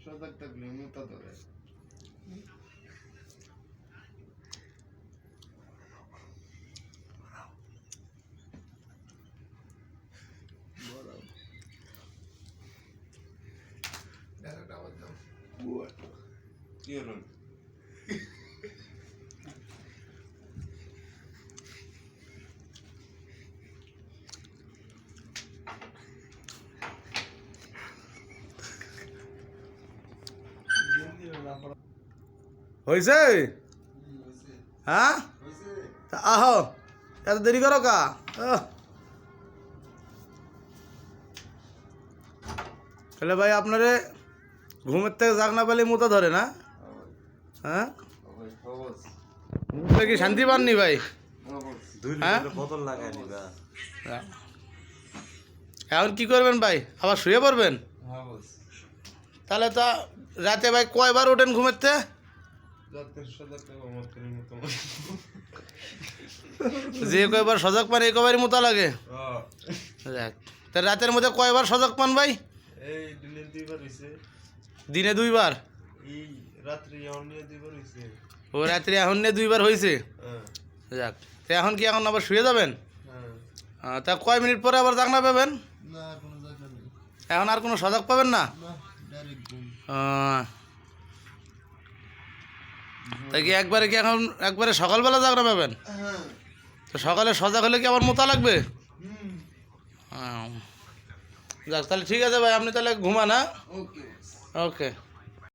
সজাগ থাকলে মোটা ধরে। কি হলো? হয়েছে? হ্যাঁ, আহো, এত দেরি করো কা? তাহলে ভাই আপনারে ঘুমের থেকে জাগ না পেলে মোতা ধরে না? হ্যাঁ, কি শান্তি পাননি ভাই? হ্যাঁ, বোতল লাগায়নি বা এখন কি করবেন ভাই? আবার শুয়ে পড়বেন? তাহলে তা রাতে ভাই কয়বার ওঠেন ঘুমের থেকে? যে কয়বার সজাগ পান এই কয়বারই মোতা লাগে? তা রাতের মধ্যে কয়বার সজাগ পান ভাই? দিনে দুইবার? ও রাত্রি এখন নিয়ে দুইবার হয়েছে? যাক, তো এখন কি এখন আবার শুয়ে যাবেন? তা কয় মিনিট পরে আবার জাগনা পাবেন? এখন আর কোনো সজাগ পাবেন না? তাই কি একবারে কি এখন একবারে সকালবেলা জাগনা পাবেন? তো সকালে সজাগ হলে কি আবার মোতা লাগবে? যাক, তাহলে ঠিক আছে ভাই, আপনি তাহলে ঘুমান। হ্যাঁ, ওকে।